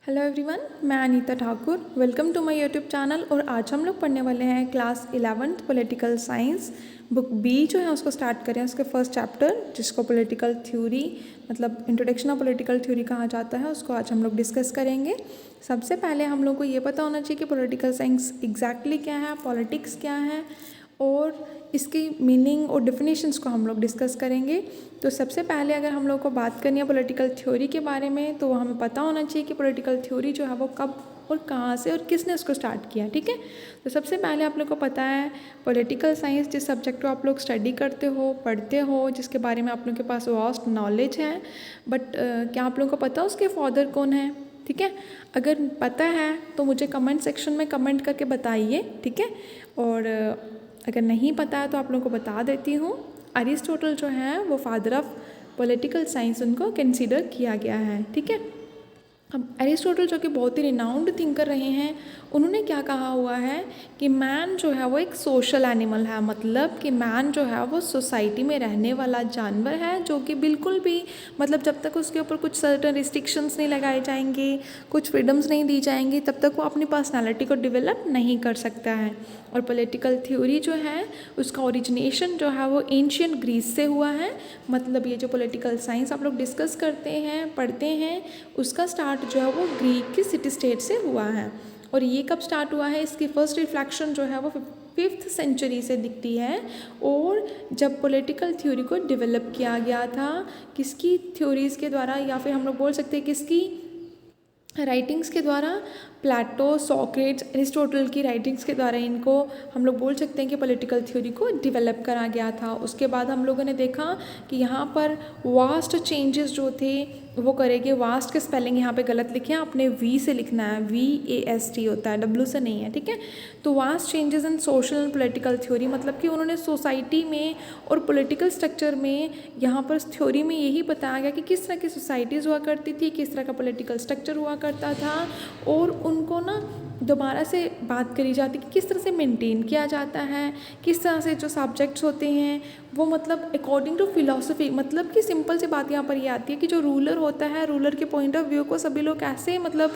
Hello everyone, मैं Anita Thakur. Welcome to my YouTube channel. और आज हम लोग पढ़ने वाले हैं class 11th political science book B जो है उसको स्टार्ट करें। उसके फर्स्ट चैप्टर जिसको पॉलिटिकल थ्योरी मतलब इंट्रोडक्शन ऑफ पॉलिटिकल थ्योरी कहा जाता है उसको आज हम लोग डिस्कस करेंगे। सबसे पहले हम लोग को ये पता होना चाहिए कि पॉलिटिकल साइंस एग्जैक्टली क्या है, पॉलिटिक्स क्या है और इसकी मीनिंग और डेफिनेशंस को हम लोग डिस्कस करेंगे। तो सबसे पहले अगर हम लोग को बात करनी है पॉलिटिकल थ्योरी के बारे में तो हमें पता होना चाहिए कि पॉलिटिकल थ्योरी जो है वो कब और कहाँ से और किसने उसको स्टार्ट किया। ठीक है, तो सबसे पहले आप लोग को पता है पॉलिटिकल साइंस जिस सब्जेक्ट को आप लोग स्टडी करते हो, पढ़ते हो, जिसके बारे में आप लोग के पास वास्ट नॉलेज है, बट क्या आप लोग को पता है उसके फादर कौन है? ठीक है, अगर पता है तो मुझे कमेंट सेक्शन में कमेंट करके बताइए। ठीक है, और अगर नहीं पता है तो आप लोगों को बता देती हूँ। अरिस्टोटल जो है वो फादर ऑफ पॉलिटिकल साइंस उनको कंसीडर किया गया है। ठीक है, अब अरिस्टोटल जो कि बहुत ही रिनाउंड थिंकर रहे हैं, उन्होंने क्या कहा हुआ है कि मैन जो है वो एक सोशल एनिमल है। मतलब कि मैन जो है वो सोसाइटी में रहने वाला जानवर है जो कि बिल्कुल भी मतलब जब तक उसके ऊपर कुछ सर्टन रिस्ट्रिक्शंस नहीं लगाए जाएंगे, कुछ फ्रीडम्स नहीं दी जाएंगी, तब तक वो अपनी पर्सनालिटी को डेवलप नहीं कर सकता है। और पॉलिटिकल थ्योरी जो है उसका ओरिजिनेशन जो है वो एंशियंट ग्रीस से हुआ है। मतलब ये जो पॉलिटिकल साइंस आप लोग डिस्कस करते हैं, पढ़ते हैं, उसका स्टार्ट जो है वो ग्रीक की सिटी स्टेट से हुआ है। और ये कब स्टार्ट हुआ है, इसकी फर्स्ट रिफ्लेक्शन जो है वो 5th सेंचुरी से दिखती है। और जब पॉलिटिकल थ्योरी को डेवलप किया गया था, किसकी थ्योरीज़ के द्वारा, या फिर हम लोग बोल सकते हैं किसकी राइटिंग्स के द्वारा, प्लेटो, सॉक्रेट्स, एरिस्टोटल की राइटिंग्स के द्वारा इनको हम लोग बोल सकते हैं कि पॉलिटिकल थ्योरी को डेवलप करा गया था। उसके बाद हम लोगों ने देखा कि यहाँ पर वास्ट चेंजेस जो थे वो करेंगे। वास्ट के स्पेलिंग यहाँ पे गलत लिखे हैं, आपने वी से लिखना है, VAST होता है, W से नहीं है। ठीक है, तो vast changes in social and political theory मतलब कि उन्होंने सोसाइटी में और पॉलिटिकल स्ट्रक्चर में यहाँ पर थ्योरी में यही बताया गया कि किस तरह की सोसाइटीज़ हुआ करती थी, किस तरह का पॉलिटिकल स्ट्रक्चर हुआ करता था, और उनको ना दोबारा से बात करी जाती कि किस तरह से मेंटेन किया जाता है, किस तरह से जो सब्जेक्ट्स होते हैं वो मतलब अकॉर्डिंग टू फिलॉसफी। मतलब कि सिंपल सी बात यहाँ पर ये आती है कि जो रूलर होता है, रूलर के पॉइंट ऑफ व्यू को सभी लोग कैसे मतलब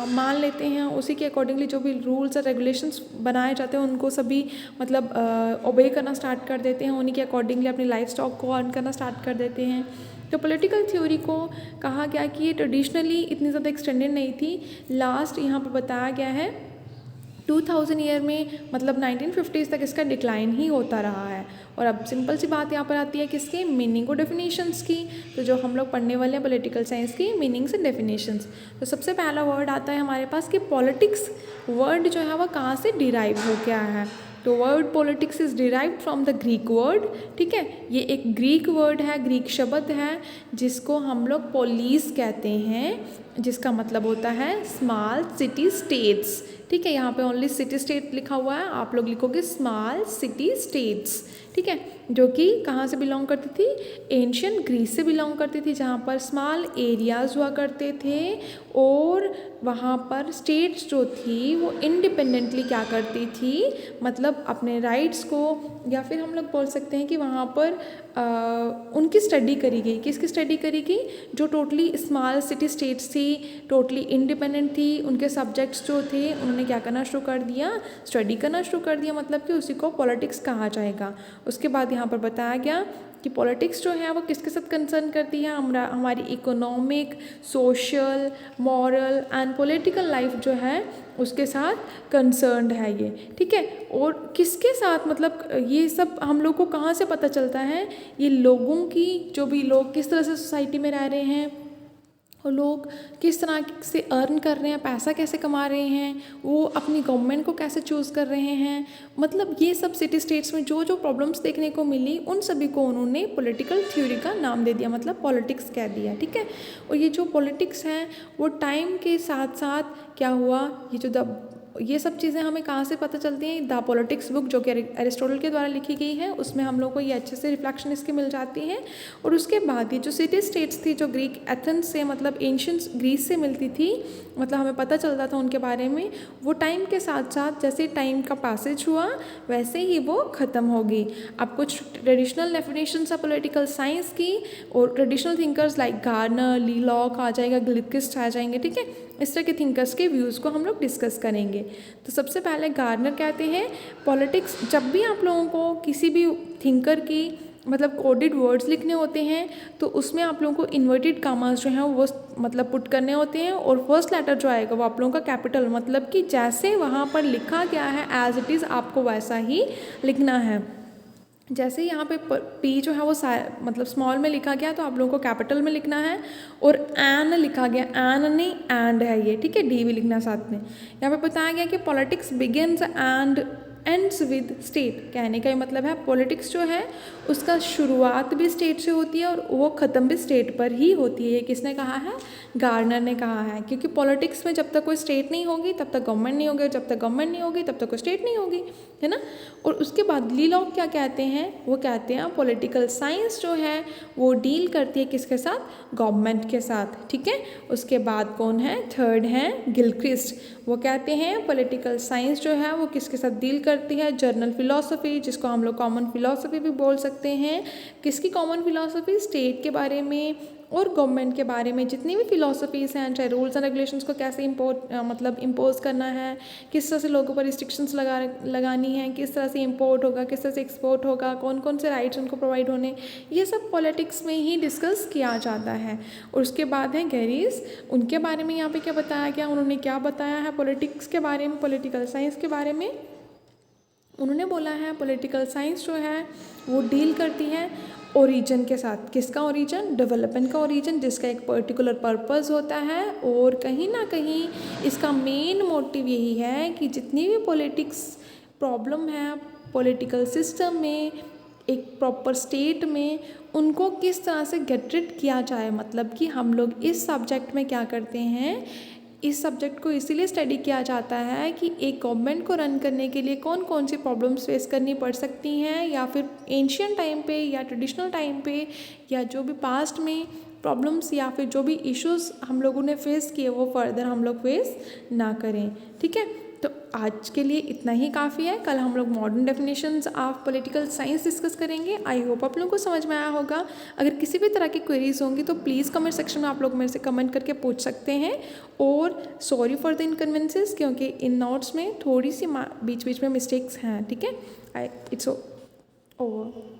मान लेते हैं, उसी के अकॉर्डिंगली जो भी रूल्स और रेगुलेशंस बनाए जाते हैं उनको सभी मतलब ओबे करना स्टार्ट कर देते हैं, उन्हीं के अकॉर्डिंगली अपनी लाइफ स्टॉक को अर्न करना स्टार्ट कर देते हैं। तो पॉलिटिकल थ्योरी को कहा गया कि ये ट्रेडिशनली इतनी ज़्यादा एक्सटेंडेड नहीं थी। लास्ट यहाँ पर बताया गया है 2000 ईयर में मतलब 1950s तक इसका डिक्लाइन ही होता रहा है। और अब सिंपल सी बात यहाँ पर आती है किसकी, मीनिंग और डेफिनेशंस की। तो जो हम लोग पढ़ने वाले हैं पॉलिटिकल साइंस की मीनिंग्स एंड डेफिनेशंस, तो सबसे पहला वर्ड आता है हमारे पास कि पॉलिटिक्स वर्ड जो है वह कहाँ से डिराइव हो गया है। तो word politics is derived from the Greek word. ठीक है, ये एक ग्रीक वर्ड है, ग्रीक शब्द है जिसको हम लोग पोलिस कहते हैं, जिसका मतलब होता है स्मॉल सिटी स्टेट्स। ठीक है, यहाँ पे ओनली सिटी स्टेट लिखा हुआ है, आप लोग लिखोगे स्मॉल सिटी स्टेट्स। ठीक है, जो कि कहाँ से बिलोंग करती थी, एंशियंट ग्रीस से बिलोंग करती थी, जहाँ पर स्मॉल एरियाज़ हुआ करते थे और वहाँ पर स्टेट्स जो थी वो इंडिपेंडेंटली क्या करती थी, मतलब अपने राइट्स को, या फिर हम लोग बोल सकते हैं कि वहाँ पर उनकी स्टडी करी गई। किसकी स्टडी करी गई? जो टोटली स्मॉल सिटी स्टेट्स थी, टोटली इंडिपेंडेंट थी, उनके सब्जेक्ट्स जो थे उन्होंने क्या करना शुरू कर दिया, स्टडी करना शुरू कर दिया। मतलब कि उसी को पॉलिटिक्स कहा जाएगा। उसके बाद यहाँ पर बताया गया कि पॉलिटिक्स जो है वो किसके साथ कंसर्न करती है, हमारी economic, social, moral and political life जो है उसके साथ कंसर्न्ड है ये। ठीक है, और किसके साथ, मतलब ये सब हम लोग को कहाँ से पता चलता है, ये लोगों की, जो भी लोग किस तरह से सोसाइटी में रह रहे हैं और लोग किस तरह से अर्न कर रहे हैं, पैसा कैसे कमा रहे हैं, वो अपनी गवर्नमेंट को कैसे चूज़ कर रहे हैं, मतलब ये सब सिटी स्टेट्स में जो जो प्रॉब्लम्स देखने को मिली उन सभी को उन्होंने पॉलिटिकल थ्योरी का नाम दे दिया, मतलब पॉलिटिक्स कह दिया। ठीक है, और ये जो पॉलिटिक्स है वो टाइम के साथ साथ क्या हुआ, ये सब चीज़ें हमें कहाँ से पता चलती हैं, द पॉलिटिक्स बुक जो कि एरिस्टोटल के द्वारा लिखी गई है, उसमें हम लोग को ये अच्छे से रिफ्लेक्शन इसकी मिल जाती है। और उसके बाद ये जो सिटी स्टेट्स थी जो ग्रीक एथेंस से मतलब एंशियंट ग्रीस से मिलती थी, मतलब हमें पता चलता था उनके बारे में, वो टाइम के साथ साथ जैसे टाइम का पासेज हुआ वैसे ही वो ख़त्म होगी। अब कुछ ट्रेडिशनल डेफिनेशंस है पॉलिटिकल साइंस की, और ट्रेडिशनल थिंकर्स लाइक गार्नर, लीलॉक आ जाएगा, ग्लिपकिस्ट आ जाएंगे। ठीक है, इस तरह के थिंकर्स के व्यूज़ को हम लोग डिस्कस करेंगे। तो सबसे पहले गार्नर कहते हैं पॉलिटिक्स, जब भी आप लोगों को किसी भी थिंकर की मतलब कोडेड वर्ड्स लिखने होते हैं तो उसमें आप लोगों को इन्वर्टेड कामास जो हैं वो मतलब पुट करने होते हैं, और फर्स्ट लेटर जो आएगा वो आप लोगों का कैपिटल, मतलब कि जैसे वहाँ पर लिखा गया है एज इट इज़ आपको वैसा ही लिखना है। जैसे यहाँ पे पी जो है वो मतलब स्मॉल में लिखा गया तो आप लोगों को कैपिटल में लिखना है, और एन लिखा गया, एन नहीं एंड है ये, ठीक है, डी भी लिखना साथ में। यहाँ पे बताया गया कि politics begins and ends with state. कहने का ये मतलब है पॉलिटिक्स जो है उसका शुरुआत भी स्टेट से होती है और वो ख़त्म भी स्टेट पर ही होती है। ये किसने कहा है? गार्नर ने कहा है, क्योंकि पॉलिटिक्स में जब तक कोई स्टेट नहीं होगी तब तक गवर्नमेंट नहीं होगी, जब तक गवर्नमेंट नहीं होगी तब तक कोई स्टेट नहीं होगी, है ना। और उसके बाद ली लॉ क्या कहते हैं? वो कहते हैं पॉलिटिकल साइंस जो है वो डील करती है किसके साथ? गवर्नमेंट के साथ, ठीक है। उसके बाद कौन है? थर्ड है गिलक्रिस्ट। वो कहते हैं पॉलिटिकल साइंस जो है वो किसके साथ डील करती है? जर्नल फिलॉसफी, जिसको हम लोग कॉमन फिलॉसफी भी बोल सकते हैं। किसकी कॉमन फिलॉसफी? स्टेट के बारे में और गवर्नमेंट के बारे में जितनी भी फिलॉसफीज़ हैं, चाहे रूल्स एंड रेगुलेशंस को कैसे इम्पोज करना है, किस तरह से लोगों पर रिस्ट्रिक्शंस लगानी है, किस तरह से इम्पोर्ट होगा, किस तरह से एक्सपोर्ट होगा, कौन कौन से राइट्स उनको प्रोवाइड होने, ये सब पॉलिटिक्स में ही डिस्कस किया जाता है। और उसके बाद है गैरीज, उनके बारे में यहाँ पे क्या बताया गया? उन्होंने क्या बताया है पॉलिटिक्स के बारे में, पॉलिटिकल साइंस के बारे में? उन्होंने बोला है पॉलिटिकल साइंस जो है वो डील करती है ओरिजिन के साथ। किसका ओरिजिन? डेवलपमेंट का ओरिजिन, जिसका एक पर्टिकुलर पर्पस होता है, और कहीं ना कहीं इसका मेन मोटिव यही है कि जितनी भी पॉलिटिक्स प्रॉब्लम है पॉलिटिकल सिस्टम में, एक प्रॉपर स्टेट में, उनको किस तरह से गेट रिड किया जाए। मतलब कि हम लोग इस सब्जेक्ट में क्या करते हैं, इस सब्जेक्ट को इसीलिए स्टडी किया जाता है कि एक गवर्नमेंट को रन करने के लिए कौन कौन सी प्रॉब्लम्स फेस करनी पड़ सकती हैं, या फिर एंशियंट टाइम पे या ट्रेडिशनल टाइम पे, या जो भी पास्ट में प्रॉब्लम्स या फिर जो भी इश्यूज हम लोगों ने फेस किए वो फर्दर हम लोग फेस ना करें, ठीक है। तो आज के लिए इतना ही काफ़ी है। कल हम लोग modern definitions of political science discuss करेंगे। आई होप आप लोगों को समझ में आया होगा। अगर किसी भी तरह की क्वेरीज होंगी तो प्लीज़ कमेंट सेक्शन में आप लोग मेरे से कमेंट करके पूछ सकते हैं। और सॉरी फॉर द इनकन्वीनियंसेस, क्योंकि इन नोट्स में थोड़ी सी बीच बीच में मिस्टेक्स हैं, ठीक है। It's over.